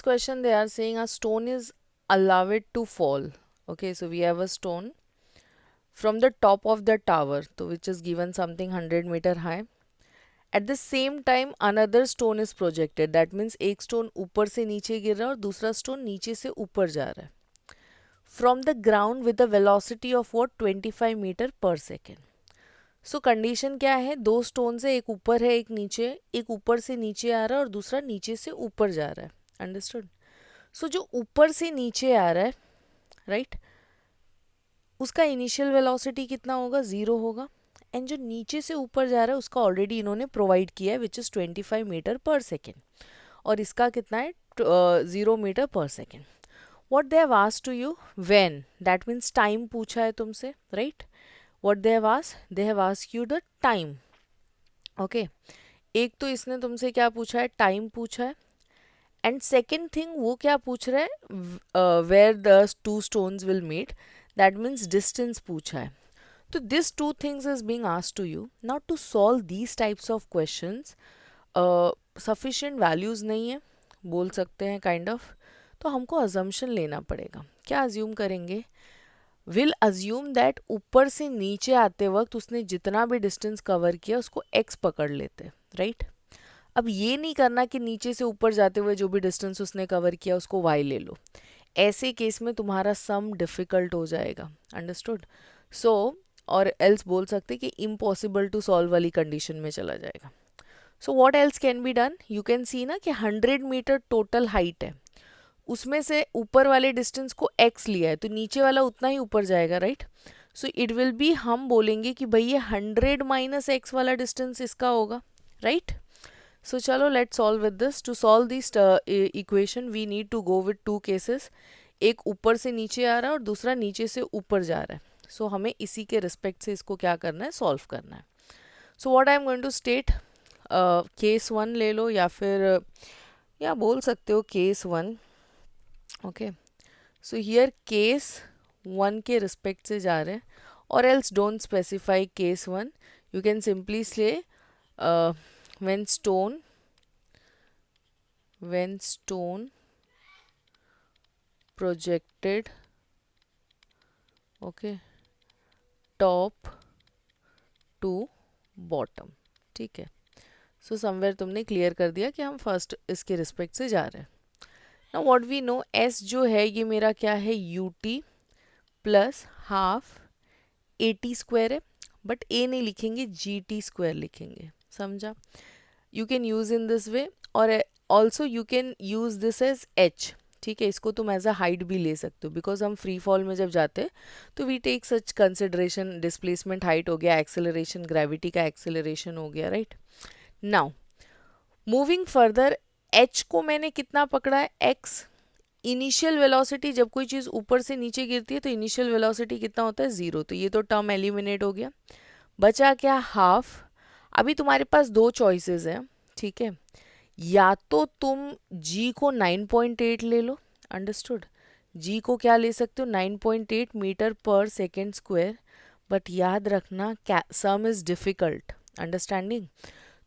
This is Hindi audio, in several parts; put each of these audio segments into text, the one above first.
question they are saying a stone is allowed to fall. Okay, so we have a stone from the top of the tower, so which is given something 100 meter high. At the same time another stone is projected, that means एक stone ऊपर से नीचे गिर रहा है और दूसरा stone नीचे से ऊपर जा रहा है, from the ground with a velocity of what 25 metre per second. So condition क्या है, दो स्टोन है, एक ऊपर है एक नीचे, एक ऊपर से नीचे आ रहा है और दूसरा नीचे से ऊपर जा रहा है. अंडरस्टूड. सो जो ऊपर से नीचे आ रहा है, राइट, उसका इनिशियल वेलोसिटी कितना होगा, ज़ीरो होगा. एंड जो नीचे से ऊपर जा रहा है उसका ऑलरेडी इन्होंने प्रोवाइड किया है, which is 25 metre per second, और इसका कितना है 0 metre per second. What they have asked to you when, that means time पूछा है तुमसे, right. What they have asked, they have asked you the time. Okay, एक तो इसने तुमसे क्या पूछा है, टाइम पूछा है. एंड सेकेंड थिंग वो क्या पूछ रहा है, where the two stones will meet, that means distance पूछा है. तो this two things is being asked to you. Not to solve these types of questions, sufficient values नहीं है बोल सकते हैं काइंड ऑफ. तो हमको अजम्पशन लेना पड़ेगा. क्या अज्यूम करेंगे, विल अज्यूम दैट ऊपर से नीचे आते वक्त उसने जितना भी डिस्टेंस कवर किया उसको एक्स पकड़ लेते, राइट. अब ये नहीं करना कि नीचे से ऊपर जाते हुए जो भी डिस्टेंस उसने कवर किया उसको वाई ले लो. ऐसे केस में तुम्हारा सम डिफिकल्ट हो जाएगा. अंडरस्टूड. सो और एल्स बोल सकते कि इम्पॉसिबल टू सॉल्व वाली कंडीशन में चला जाएगा. So what else can be done, you can see ना कि 100 मीटर टोटल हाइट है, उसमें से ऊपर वाले डिस्टेंस को x लिया है तो नीचे वाला उतना ही ऊपर जाएगा, right. So it will B, हम बोलेंगे कि भाई ये 100 माइनस एक्स वाला डिस्टेंस इसका होगा, राइट. सो चलो let's solve with this. To solve this equation we need to go with two cases. एक ऊपर से नीचे आ रहा है और दूसरा नीचे से ऊपर जा रहा है. सो हमें इसी के रिस्पेक्ट से इसको क्या करना है, सॉल्व करना है. So what I am going to state, case one ले लो या फिर या बोल सकते हो case one. Okay, so here case one के रिस्पेक्ट से जा रहे हैं, और else don't specify case one. You can simply say when stone projected, okay, top to bottom. ठीक है. सो समवेयर तुमने क्लियर कर दिया कि हम फर्स्ट इसके रिस्पेक्ट से जा रहे हैं. Now what we know, S जो है ये मेरा क्या है, U T plus half A T square है, बट ए नहीं लिखेंगे, जी टी स्क्वायर लिखेंगे. समझा. You can use in this way, और also you can use this as H. ठीक है, इसको तुम एज अ हाइट भी ले सकते हो, बिकॉज हम फ्री फॉल में जब जाते हैं तो we take such consideration, displacement height हो गया, एक्सेलरेशन, ग्रेविटी का एक्सेलरेशन हो गया, right. Now moving further, H को मैंने कितना पकड़ा है, एक्स. इनिशियल वेलोसिटी, जब कोई चीज़ ऊपर से नीचे गिरती है तो इनिशियल वेलोसिटी कितना होता है, ज़ीरो. तो ये तो टर्म एलिमिनेट हो गया. बचा क्या, हाफ. अभी तुम्हारे पास दो चॉइसेस हैं, ठीक है. या तो तुम g को 9.8 ले लो. अंडरस्टूड. g को क्या ले सकते हो, 9.8 metre per second square. But याद रखना सम इज डिफिकल्ट, अंडरस्टैंडिंग.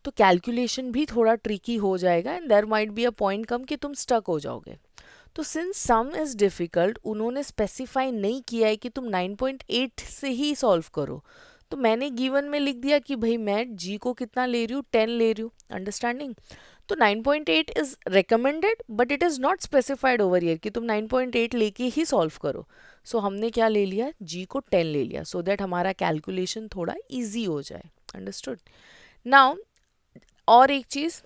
तो कैलकुलेशन भी थोड़ा ट्रिकी हो जाएगा and there might be a point come कि तुम स्टक हो जाओगे. तो सिंस सम इज डिफिकल्ट, उन्होंने स्पेसिफाई नहीं किया है कि तुम 9.8 से ही सॉल्व करो. तो मैंने गिवन में लिख दिया कि भाई मैं g को कितना ले रही हूँ, 10 ले रही हूँ. अंडरस्टैंडिंग. तो 9.8 is recommended but it is not specified over year कि तुम 9.8 लेके ही सॉल्व करो. सो हमने क्या ले लिया, g को 10 ले लिया, सो दैट हमारा कैलकुलेशन थोड़ा ईजी हो जाए. अंडरस्टूड. नाउ और एक चीज़,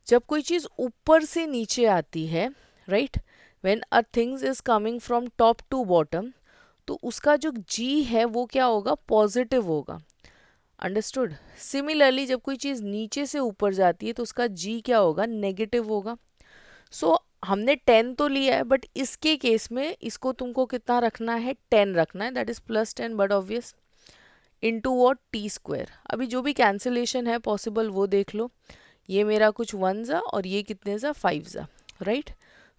जब कोई चीज़ ऊपर से नीचे आती है, right, when a things is coming from top to bottom, तो उसका जो g है वो क्या होगा, पॉजिटिव होगा. अंडरस्टूड. सिमिलरली जब कोई चीज़ नीचे से ऊपर जाती है तो उसका g क्या होगा, नेगेटिव होगा. सो हमने 10 तो लिया है, बट इसके केस में इसको तुमको कितना रखना है, 10 रखना है, that is plus 10, but obvious into what, T square. अभी जो भी कैंसिलेशन है पॉसिबल वो देख लो. ये मेरा कुछ 1 ज़ा और ये कितने ज़ा, 5 ज़ा, right.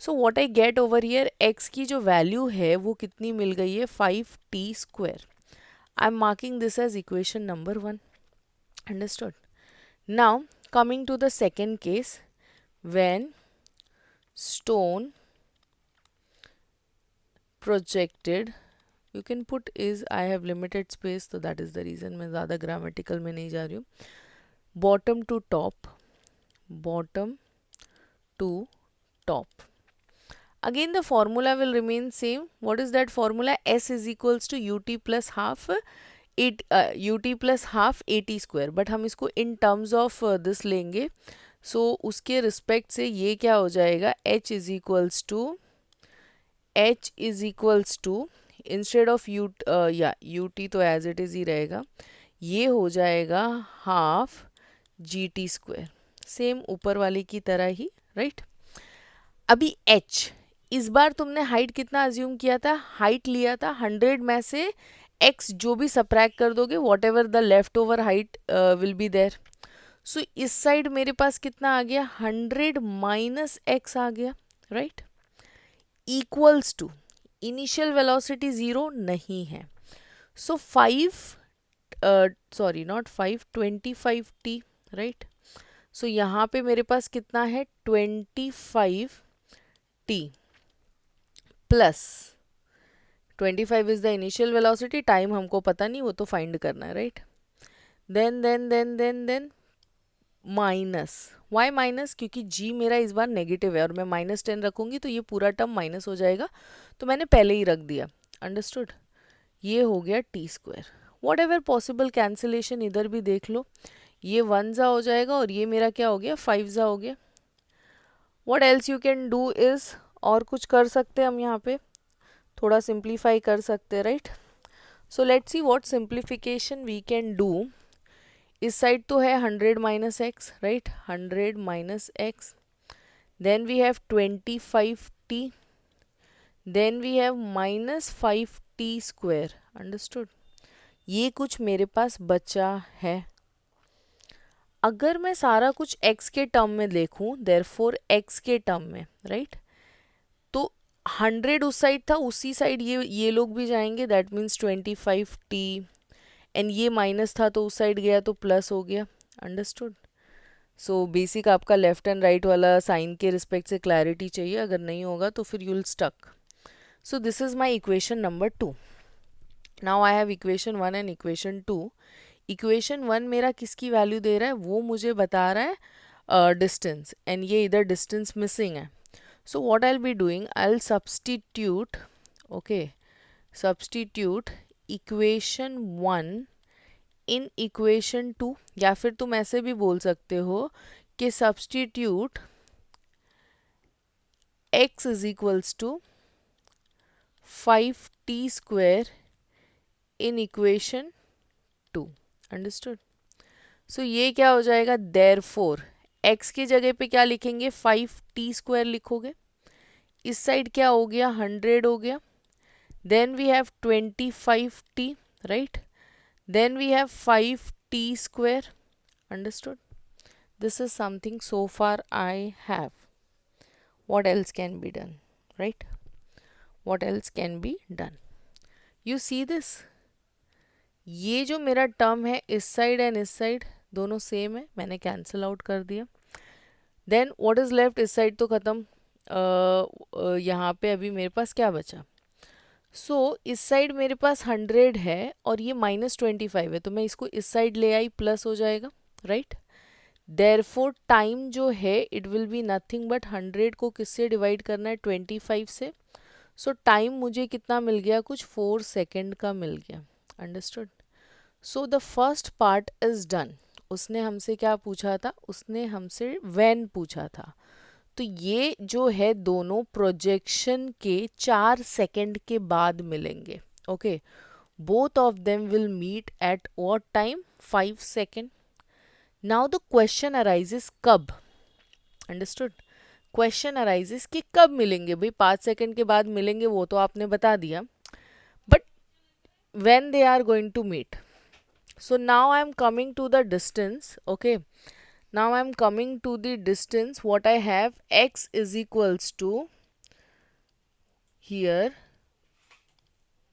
So what I get over here, x की जो वैल्यू है वो कितनी मिल गई है, 5t square. I am marking this as equation number 1. Understood. Now coming to the second case, when stone projected, you can put is, I have limited space so that is the reason मैं ज़्यादा grammatical में नहीं जा रही हूँ. Bottom to top, bottom to top. Again the formula will remain same. What is that formula? S is equals to ut plus half ut plus half at square. But हम इसको in terms of this लेंगे. So उसके respect से ये क्या हो जाएगा? H is equals to instead of ut तो as it is ही रहेगा. ये हो जाएगा हाफ gt स्क्वायर, सेम ऊपर वाले की तरह ही, राइट. अभी h, इस बार तुमने हाइट कितना अज्यूम किया था? हाइट लिया था 100 में से x जो भी सब्ट्रैक्ट कर दोगे, whatever the left over height will be there. So इस साइड मेरे पास कितना आ गया? 100 माइनस x आ गया, right. Equals to initial velocity 0 नहीं है. सो 25t, राइट. सो यहाँ पे मेरे पास कितना है? 25t plus 25 is the initial velocity, time हमको पता नहीं, वो तो फाइंड करना है, right. Then minus, Y minus? क्योंकि g मेरा इस बार नेगेटिव है और मैं -10 रखूंगी तो ये पूरा टर्म माइनस हो जाएगा, तो मैंने पहले ही रख दिया. अंडरस्टूड. ये हो गया T square. What ever possible cancellation इधर भी देख लो, ये 1 ज़ा हो जाएगा और ये मेरा क्या हो गया? 5 ज़ा हो गया. What else you can do is, और कुछ कर सकते हैं हम यहाँ पे, थोड़ा सिंप्लीफाई कर सकते हैं, right. So let's see what simplification we can do. इस साइड तो है 100 minus X, right. 100 minus X, then we have 25t, then we have minus 5t square. Understood. ये कुछ मेरे पास बचा है. अगर मैं सारा कुछ x के टर्म में देखूं, देयरफॉर x के टर्म में, राइट, तो 100 उस साइड था, उसी साइड ये लोग भी जाएंगे, दैट मीन्स 25t, एंड ये माइनस था तो उस साइड गया तो प्लस हो गया. अंडरस्टूड. सो बेसिक आपका लेफ्ट एंड राइट वाला साइन के रिस्पेक्ट से क्लैरिटी चाहिए, अगर नहीं होगा तो फिर you will stuck. So this is my equation number 2. Now I have equation 1 and equation 2. Equation 1 मेरा किसकी वैल्यू दे रहा है? वो मुझे बता रहा है डिस्टेंस, एंड ये इधर डिस्टेंस मिसिंग है. So what I will be doing, I will substitute, okay, substitute equation 1 in equation 2, या फिर तुम ऐसे भी बोल सकते हो कि substitute x is equals to 5t square in equation 2. Understood. So ये क्या हो जाएगा? देयरफॉर x की जगह पे क्या लिखेंगे? 5t स्क्वायर लिखोगे. इस साइड क्या हो गया? 100 हो गया. Then we have 25t, right. Then we have 5t square. Understood? This is something so far I have. What else can be done? Right? What else can be done? You see this? ये जो मेरा टर्म है इस साइड एंड इस साइड दोनों सेम है, मैंने कैंसिल आउट कर दिया. Then what is left? इस साइड तो ख़त्म. यहाँ पे अभी मेरे पास क्या बचा? सो इस साइड मेरे पास 100 है और ये -25 है, तो मैं इसको इस साइड ले आई, प्लस हो जाएगा, राइट. देयरफॉर टाइम जो है it will be nothing but 100 को किससे डिवाइड करना है? 25 से. सो टाइम मुझे कितना मिल गया? कुछ 4 सेकेंड का मिल गया. Understood. So the first part is done. उसने हमसे क्या पूछा था? उसने हमसे व्हेन पूछा था. तो ये जो है दोनों प्रोजेक्शन के 4 सेकेंड के बाद मिलेंगे. Okay, both of them will meet at what time? 5 second. Now the question arises कब. अंडरस्टूड. क्वेश्चन अराइजेस कि कब मिलेंगे. भाई 5 सेकेंड के बाद मिलेंगे वो तो आपने बता दिया, but when they are going to meet. So now I am coming to the distance. Okay, now I am coming to the distance. What I have, x is equals to, here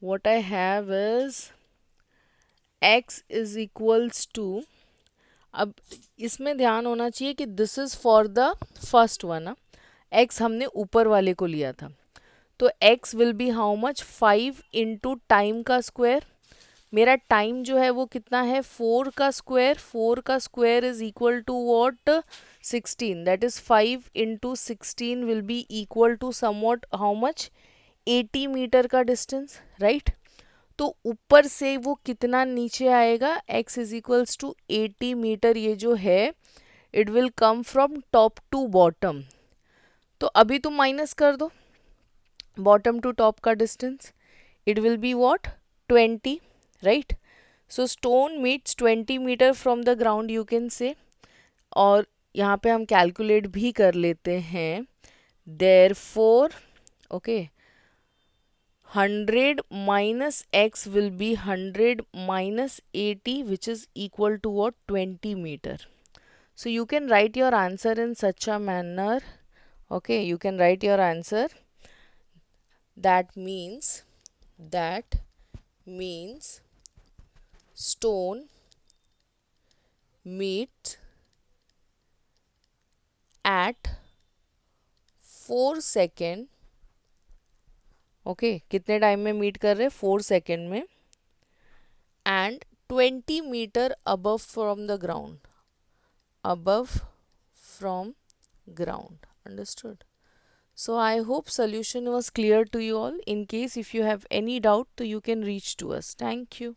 what I have is x is equals to, अब इसमें ध्यान होना चाहिए कि this is for the first one. x हमने ऊपर वाले को लिया था, तो x will be how much, 5 into time का स्क्वायर। मेरा टाइम जो है वो कितना है, 4 का स्क्वायर, 4 का square is equal to what, 16, that is 5 into 16 will be equal to somewhat how much, 80 metre का डिस्टेंस, राइट। तो ऊपर से वो कितना नीचे आएगा, x is equals to 80 metre, ये जो है it will come from top to bottom. तो अभी तुम माइनस कर दो बॉटम टू टॉप का distance, it will be what, 20, right. So stone meets 20 metre from the ground, you can say. और यहाँ पे हम कैलकुलेट भी कर लेते हैं, therefore okay 100 minus x will be 100 minus 80, which is equal to what, 20 meter. So you can write your answer in such a manner. Okay, you can write your answer. That means stone meets at 4 second. Okay कितने टाइम में मीट कर रहे हैं, 4 सेकेंड में, and 20 metre above from the ground, above from ground. Understood? So I hope solution was clear to you all. In case if you have any doubt, so you can reach to us. Thank you.